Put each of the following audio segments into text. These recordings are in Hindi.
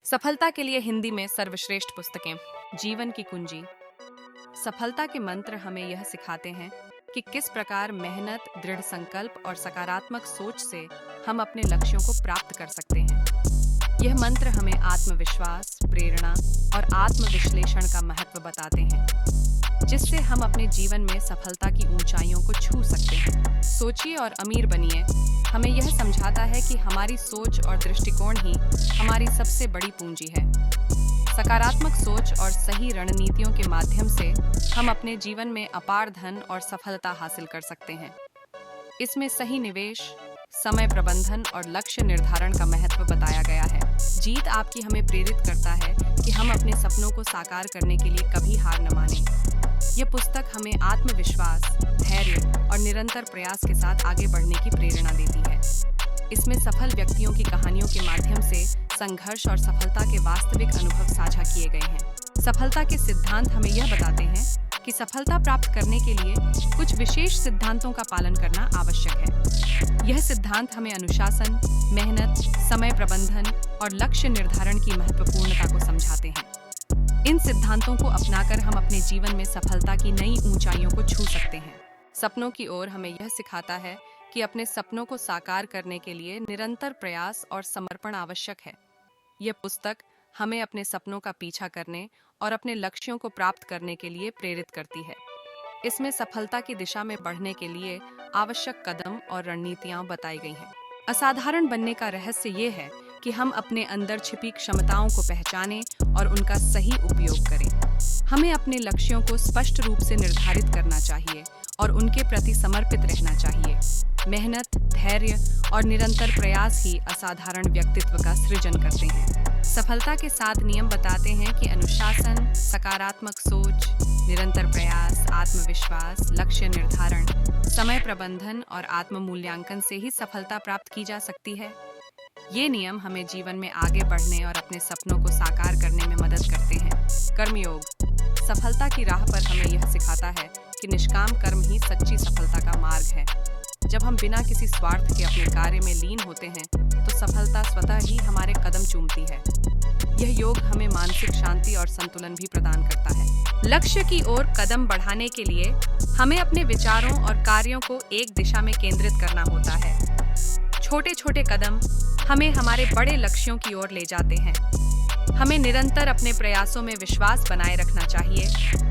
सफलता के लिए हिंदी में सर्वश्रेष्ठ पुस्तकें। जीवन की कुंजी। सफलता के मंत्र हमें यह सिखाते हैं कि किस प्रकार मेहनत, दृढ़ संकल्प और सकारात्मक सोच से हम अपने लक्ष्यों को प्राप्त कर सकते हैं। यह मंत्र हमें आत्मविश्वास, प्रेरणा और आत्मविश्लेषण का महत्व बताते हैं, जिससे हम अपने जीवन में सफलता की ऊंचाइयों को छू सकते हैं। सोचिए और अमीर बनिए हमें यह समझाता है कि हमारी सोच और दृष्टिकोण ही हमारी सबसे बड़ी पूंजी है। सकारात्मक सोच और सही रणनीतियों के माध्यम से हम अपने जीवन में अपार धन और सफलता हासिल कर सकते हैं। इसमें सही निवेश, समय प्रबंधन और लक्ष्य निर्धारण का महत्व बताया गया है। जीत आपकी हमें प्रेरित करता है कि हम अपने सपनों को साकार करने के लिए कभी हार न मानें। यह पुस्तक हमें आत्मविश्वास, धैर्य और निरंतर प्रयास के साथ आगे बढ़ने की प्रेरणा देती है। इसमें सफल व्यक्तियों की कहानियों के माध्यम से संघर्ष और सफलता के वास्तविक अनुभव साझा किए गए हैं। सफलता के सिद्धांत हमें यह बताते हैं कि सफलता प्राप्त करने के लिए कुछ विशेष सिद्धांतों का पालन करना आवश्यक है। यह सिद्धांत हमें अनुशासन, मेहनत, समय प्रबंधन और लक्ष्य निर्धारण की महत्वपूर्णता को समझाते हैं। इन सिद्धांतों को अपनाकर हम अपने जीवन में सफलता की नई ऊंचाइयों को छू सकते हैं। सपनों की ओर हमें यह सिखाता है कि अपने सपनों को साकार करने के लिए निरंतर प्रयास और समर्पण आवश्यक है। यह पुस्तक हमें अपने सपनों का पीछा करने और अपने लक्ष्यों को प्राप्त करने के लिए प्रेरित करती है। इसमें सफलता की दिशा में बढ़ने के लिए आवश्यक कदम और रणनीतियां बताई गई हैं। असाधारण बनने का रहस्य ये है कि हम अपने अंदर छिपी क्षमताओं को पहचानें और उनका सही उपयोग करें। हमें अपने लक्ष्यों को स्पष्ट रूप से निर्धारित करना चाहिए और उनके प्रति समर्पित रहना चाहिए। मेहनत, धैर्य और निरंतर प्रयास ही असाधारण व्यक्तित्व का सृजन करते हैं। सफलता के 7 नियम बताते हैं कि अनुशासन, सकारात्मक सोच, निरंतर प्रयास, आत्मविश्वास, लक्ष्य निर्धारण, समय प्रबंधन और आत्म मूल्यांकन से ही सफलता प्राप्त की जा सकती है। ये नियम हमें जीवन में आगे बढ़ने और अपने सपनों को साकार करने में मदद करते हैं। कर्मयोग। सफलता की राह पर हमें यह सिखाता है कि निष्काम कर्म ही सच्ची सफलता का मार्ग है। जब हम बिना किसी स्वार्थ के अपने कार्य में लीन होते हैं तो सफलता स्वतः ही हमारे कदम चूमती है। यह योग हमें मानसिक शांति और संतुलन भी प्रदान करता है। लक्ष्य की ओर कदम बढ़ाने के लिए हमें अपने विचारों और कार्यों को एक दिशा में केंद्रित करना होता है। छोटे छोटे कदम हमें हमारे बड़े लक्ष्यों की ओर ले जाते हैं। हमें निरंतर अपने प्रयासों में विश्वास बनाए रखना चाहिए,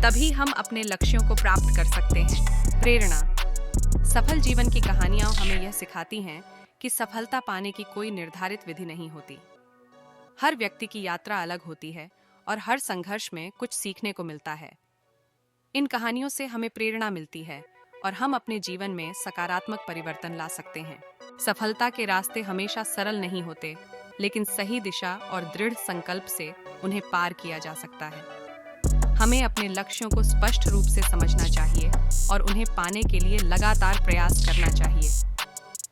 तभी हम अपने लक्ष्यों को प्राप्त कर सकते हैं। प्रेरणा। सफल जीवन की कहानियां हमें यह सिखाती हैं कि सफलता पाने की कोई निर्धारित विधि नहीं होती। हर व्यक्ति की यात्रा अलग होती है और हर संघर्ष में कुछ सीखने को मिलता है। इन कहानियों से हमें प्रेरणा मिलती है और हम अपने जीवन में सकारात्मक परिवर्तन ला सकते हैं। सफलता के रास्ते हमेशा सरल नहीं होते, लेकिन सही दिशा और दृढ़ संकल्प से उन्हें पार किया जा सकता है। हमें अपने लक्ष्यों को स्पष्ट रूप से समझना चाहिए और उन्हें पाने के लिए लगातार प्रयास करना चाहिए।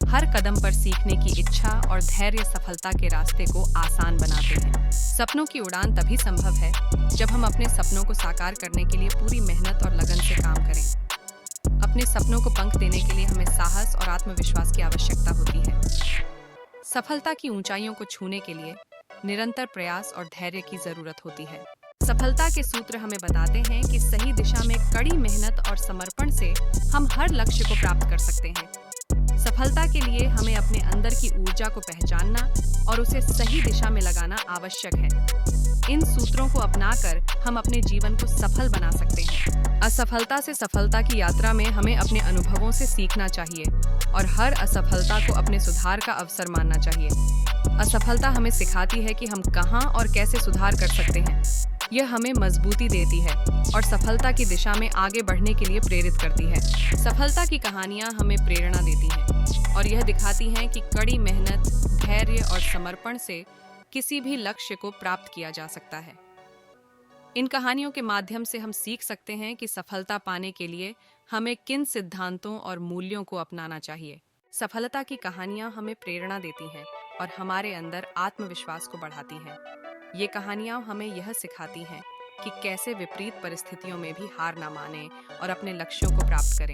हर कदम पर सीखने की इच्छा और धैर्य सफलता के रास्ते को आसान बनाते हैं। सपनों की उड़ान तभी संभव है जब हम अपने सपनों को साकार करने के लिए पूरी मेहनत और लगन से काम करें। अपने सपनों को पंख देने के लिए हमें साहस और आत्मविश्वास की आवश्यकता होती है। सफलता की ऊंचाइयों को छूने के लिए निरंतर प्रयास और धैर्य की जरूरत होती है। सफलता के सूत्र हमें बताते हैं कि सही दिशा में कड़ी मेहनत और समर्पण से हम हर लक्ष्य को प्राप्त कर सकते हैं। सफलता के लिए हमें अपने अंदर की ऊर्जा को पहचानना और उसे सही दिशा में लगाना आवश्यक है। इन सूत्रों को अपनाकर हम अपने जीवन को सफल बना सकते हैं। असफलता से सफलता की यात्रा में हमें अपने अनुभवों से सीखना चाहिए और हर असफलता को अपने सुधार का अवसर मानना चाहिए। असफलता हमें सिखाती है कि हम कहां और कैसे सुधार कर सकते हैं। यह हमें मजबूती देती है और सफलता की दिशा में आगे बढ़ने के लिए प्रेरित करती है। सफलता की कहानियां हमें प्रेरणा देती हैं और यह दिखाती हैं कि कड़ी मेहनत, धैर्य और समर्पण से किसी भी लक्ष्य को प्राप्त किया जा सकता है। इन कहानियों के माध्यम से हम सीख सकते हैं कि सफलता पाने के लिए हमें किन सिद्धांतों और मूल्यों को अपनाना चाहिए। सफलता की कहानियां हमें प्रेरणा देती हैं और हमारे अंदर आत्मविश्वास को बढ़ाती हैं। ये कहानियां हमें यह सिखाती हैं कि कैसे विपरीत परिस्थितियों में भी हार ना माने और अपने लक्ष्यों को प्राप्त करें।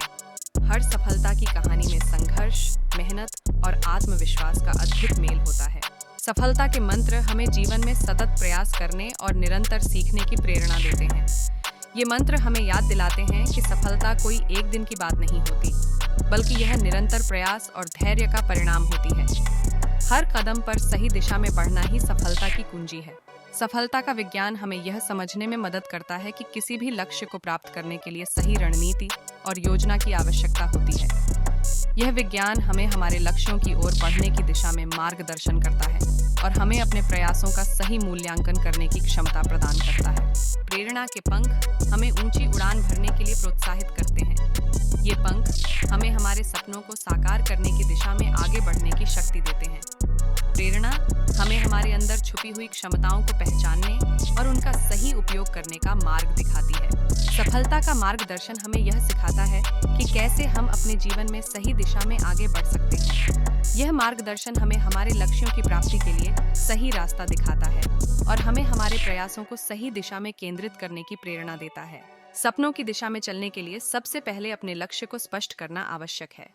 हर सफलता की कहानी में संघर्ष, मेहनत और आत्मविश्वास का अद्भुत मेल होता है। सफलता के मंत्र हमें जीवन में सतत प्रयास करने और निरंतर सीखने की प्रेरणा देते हैं। ये मंत्र हमें याद दिलाते हैं कि सफलता कोई एक दिन की बात नहीं होती, बल्कि यह निरंतर प्रयास और धैर्य का परिणाम होती है। हर कदम पर सही दिशा में बढ़ना ही सफलता की कुंजी है। सफलता का विज्ञान हमें यह समझने में मदद करता है कि किसी भी लक्ष्य को प्राप्त करने के लिए सही रणनीति और योजना की आवश्यकता होती है। यह विज्ञान हमें हमारे लक्ष्यों की ओर बढ़ने की दिशा में मार्गदर्शन करता है और हमें अपने प्रयासों का सही मूल्यांकन करने की क्षमता प्रदान करता है। प्रेरणा के पंख हमें ऊंची उड़ान भरने के लिए प्रोत्साहित करते हैं। ये पंख हमें हमारे सपनों को साकार करने की दिशा में आगे बढ़ने की शक्ति देते हैं। प्रेरणा हमें हमारे अंदर छुपी हुई क्षमताओं को पहचानने और उनका सही उपयोग करने का मार्ग दिखाती है। सफलता का मार्गदर्शन हमें यह सिखाता है कि कैसे हम अपने जीवन में सही दिशा में आगे बढ़ सकते हैं। यह मार्गदर्शन हमें हमारे लक्ष्यों की प्राप्ति के लिए सही रास्ता दिखाता है और हमें हमारे प्रयासों को सही दिशा में केंद्रित करने की प्रेरणा देता है। सपनों की दिशा में चलने के लिए सबसे पहले अपने लक्ष्य को स्पष्ट करना आवश्यक है।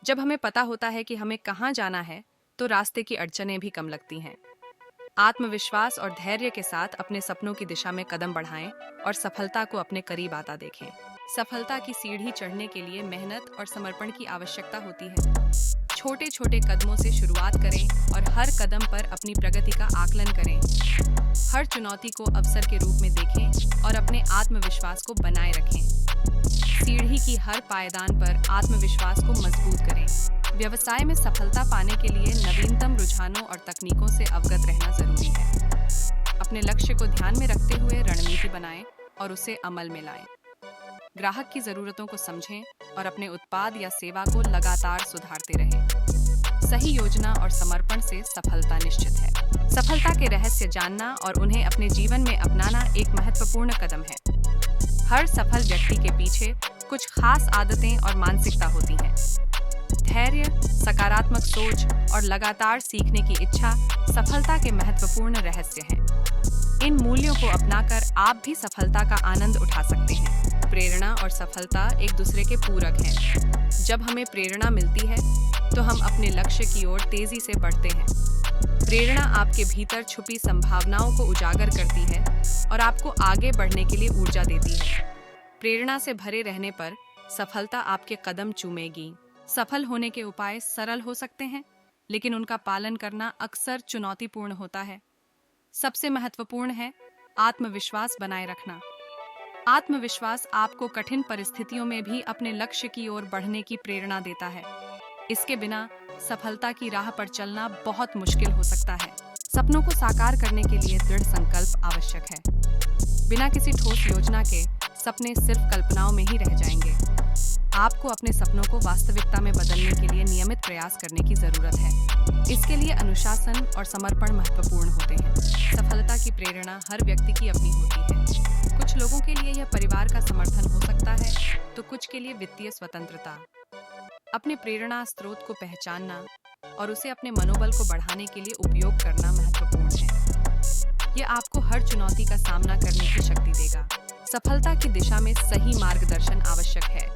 जब हमें पता होता है कि हमें कहाँ जाना है, तो रास्ते की अड़चनें भी कम लगती हैं। आत्मविश्वास और धैर्य के साथ अपने सपनों की दिशा में कदम बढ़ाएं और सफलता को अपने करीब आता देखें। सफलता की सीढ़ी चढ़ने के लिए मेहनत और समर्पण की आवश्यकता होती है। छोटे छोटे कदमों से शुरुआत करें और हर कदम पर अपनी प्रगति का आकलन करें। हर चुनौती को अवसर के रूप में देखें और अपने आत्मविश्वास को बनाए रखें। सीढ़ी की हर पायदान पर आत्मविश्वास को मजबूत करें। व्यवसाय में सफलता पाने के लिए नवीनतम रुझानों और तकनीकों से अवगत रहना जरूरी है। अपने लक्ष्य को ध्यान में रखते हुए रणनीति बनाएं और उसे अमल में लाएं। ग्राहक की जरूरतों को समझें और अपने उत्पाद या सेवा को लगातार सुधारते रहें। सही योजना और समर्पण से सफलता निश्चित है। सफलता के रहस्य जानना और उन्हें अपने जीवन में अपनाना एक महत्वपूर्ण कदम है। हर सफल व्यक्ति के पीछे कुछ खास आदतें और मानसिकता होती हैं। धैर्य, सकारात्मक सोच और लगातार सीखने की इच्छा सफलता के महत्वपूर्ण रहस्य हैं। इन मूल्यों को अपनाकर आप भी सफलता का आनंद उठा सकते हैं। प्रेरणा और सफलता एक दूसरे के पूरक हैं। जब हमें प्रेरणा मिलती है, तो हम अपने लक्ष्य की ओर तेजी से बढ़ते हैं। प्रेरणा आपके भीतर छुपी संभावनाओं को उजागर करती है और आपको आगे बढ़ने के लिए ऊर्जा देती है। प्रेरणा से भरे रहने पर सफलता आपके कदम चूमेगी। सफल होने के उपाय सरल हो सकते हैं, लेकिन उनका पालन करना अक्सर चुनौतीपूर्ण होता है। सबसे महत्वपूर्ण है आत्मविश्वास बनाए रखना। आत्मविश्वास आपको कठिन परिस्थितियों में भी अपने लक्ष्य की ओर बढ़ने की प्रेरणा देता है। इसके बिना सफलता की राह पर चलना बहुत मुश्किल हो सकता है। सपनों को साकार करने के लिए दृढ़ संकल्प आवश्यक है। बिना किसी ठोस योजना के सपने सिर्फ कल्पनाओं में ही रह जाएंगे। आपको अपने सपनों को वास्तविकता में बदलने के लिए नियमित प्रयास करने की जरूरत है। इसके लिए अनुशासन और समर्पण महत्वपूर्ण होते हैं। सफलता की प्रेरणा हर व्यक्ति की अपनी होती है। कुछ लोगों के लिए यह परिवार का समर्थन हो सकता है, तो कुछ के लिए वित्तीय स्वतंत्रता। अपने प्रेरणा स्रोत को पहचानना और उसे अपने मनोबल को बढ़ाने के लिए उपयोग करना महत्वपूर्ण है। यह आपको हर चुनौती का सामना करने की शक्ति देगा। सफलता की दिशा में सही मार्गदर्शन आवश्यक है।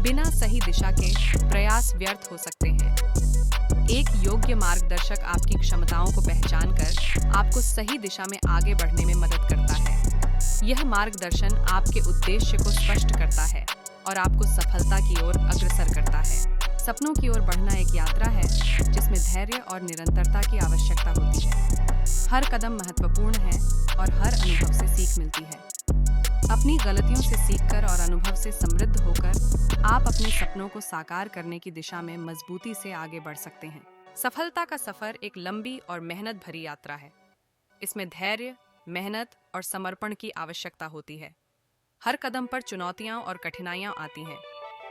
बिना सही दिशा के प्रयास व्यर्थ हो सकते हैं। एक योग्य मार्गदर्शक आपकी क्षमताओं को पहचानकर आपको सही दिशा में आगे बढ़ने में मदद करता है। यह मार्गदर्शन आपके उद्देश्य को स्पष्ट करता है और आपको सफलता की ओर अग्रसर करता है। सपनों की ओर बढ़ना एक यात्रा है जिसमें धैर्य और निरंतरता की आवश्यकता होती है। हर कदम महत्वपूर्ण है और हर अनुभव से सीख मिलती है। अपनी गलतियों से सीखकर और अनुभव से समृद्ध होकर आप अपने सपनों को साकार करने की दिशा में मजबूती से आगे बढ़ सकते हैं। सफलता का सफर एक लंबी और मेहनत भरी यात्रा है। इसमें धैर्य, मेहनत और समर्पण की आवश्यकता होती है। हर कदम पर चुनौतियां और कठिनाइयां आती हैं,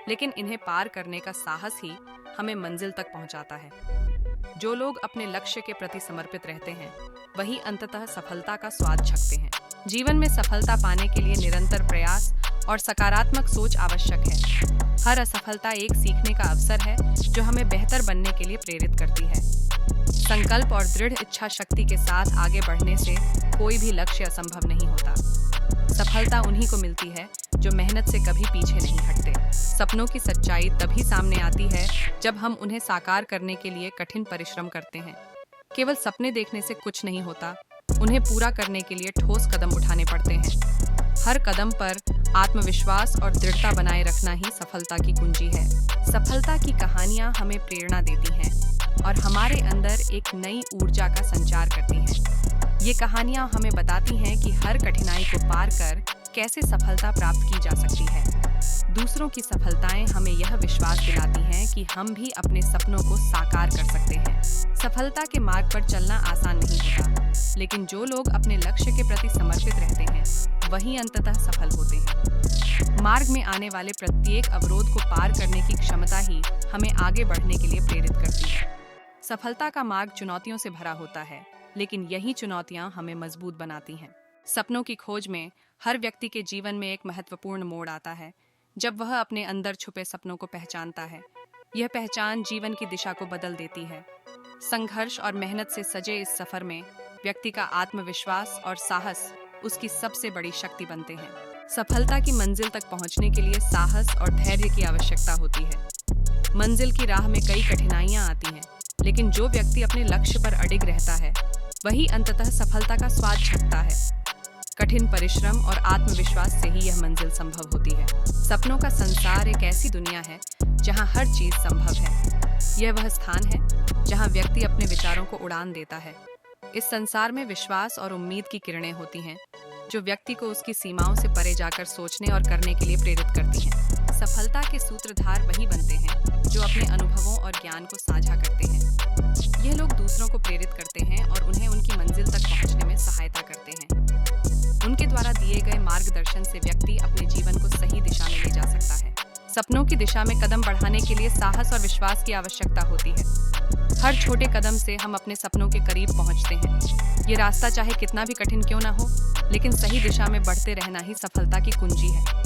लेकिन इन्हें पार करने का साहस ही हमें मंजिल तक पहुंचाता है। जो लोग अपने लक्ष्य के प्रति समर्पित रहते हैं, वही अंततः सफलता का स्वाद चखते हैं। जीवन में सफलता पाने के लिए निरंतर प्रयास और सकारात्मक सोच आवश्यक है। हर असफलता एक सीखने का अवसर है जो हमें बेहतर बनने के लिए प्रेरित करती है। संकल्प और दृढ़ इच्छा शक्ति के साथ आगे बढ़ने से कोई भी लक्ष्य असंभव नहीं होता। सफलता उन्हीं को मिलती है जो मेहनत से कभी पीछे नहीं हटते। सपनों की सच्चाई तभी सामने आती है जब हम उन्हें साकार करने के लिए कठिन परिश्रम करते हैं। केवल सपने देखने से कुछ नहीं होता, उन्हें पूरा करने के लिए ठोस कदम उठाने पड़ते हैं। हर कदम पर आत्मविश्वास और दृढ़ता बनाए रखना ही सफलता की कुंजी है। सफलता की कहानियां हमें प्रेरणा देती हैं और हमारे अंदर एक नई ऊर्जा का संचार करती हैं। ये कहानियां हमें बताती हैं कि हर कठिनाई को पार कर कैसे सफलता प्राप्त की जा सकती है। दूसरों की सफलताएं हमें यह विश्वास दिलाती हैं कि हम भी अपने सपनों को साकार कर सकते हैं। सफलता के मार्ग पर चलना आसान नहीं होता, लेकिन जो लोग अपने लक्ष्य के प्रति समर्पित रहते हैं वही अंततः सफल होते हैं। मार्ग में आने वाले प्रत्येक अवरोध को पार करने की क्षमता ही हमें आगे बढ़ने के लिए प्रेरित करती है। सफलता का मार्ग चुनौतियों से भरा होता है, लेकिन यही चुनौतियां हमें मजबूत बनाती हैं। सपनों की खोज में हर व्यक्ति के जीवन में एक महत्वपूर्ण मोड़ आता है, जब वह अपने अंदर छुपे सपनों को पहचानता है। यह पहचान जीवन की दिशा को बदल देती है। संघर्ष और मेहनत से सजे इस सफर में व्यक्ति का आत्मविश्वास और साहस उसकी सबसे बड़ी शक्ति बनते हैं। सफलता की मंजिल तक पहुंचने के लिए साहस और धैर्य की आवश्यकता होती है। मंजिल की राह में कई कठिनाइयां आती हैं, लेकिन जो व्यक्ति अपने लक्ष्य पर अडिग रहता है वही अंततः सफलता का स्वाद चखता है। कठिन परिश्रम और आत्मविश्वास से ही यह मंजिल संभव होती है। सपनों का संसार एक ऐसी दुनिया है जहां हर चीज संभव है। यह वह स्थान है जहां व्यक्ति अपने विचारों को उड़ान देता है। इस संसार में विश्वास और उम्मीद की किरणें होती हैं, जो व्यक्ति को उसकी सीमाओं से परे जाकर सोचने और करने के लिए प्रेरित करती हैं। सफलता के सूत्रधार वही बनते हैं जो अपने अनुभवों और ज्ञान को साझा करते हैं। यह लोग दूसरों को प्रेरित करते हैं और उन्हें उनकी मंजिल तक पहुंचने में सहायता करते हैं। उनके द्वारा दिए गए मार्गदर्शन से व्यक्ति अपने जीवन को सही दिशा में ले जा सकता है। सपनों की दिशा में कदम बढ़ाने के लिए साहस और विश्वास की आवश्यकता होती है। हर छोटे कदम से हम अपने सपनों के करीब पहुंचते हैं। ये रास्ता चाहे कितना भी कठिन क्यों ना हो, लेकिन सही दिशा में बढ़ते रहना ही सफलता की कुंजी है।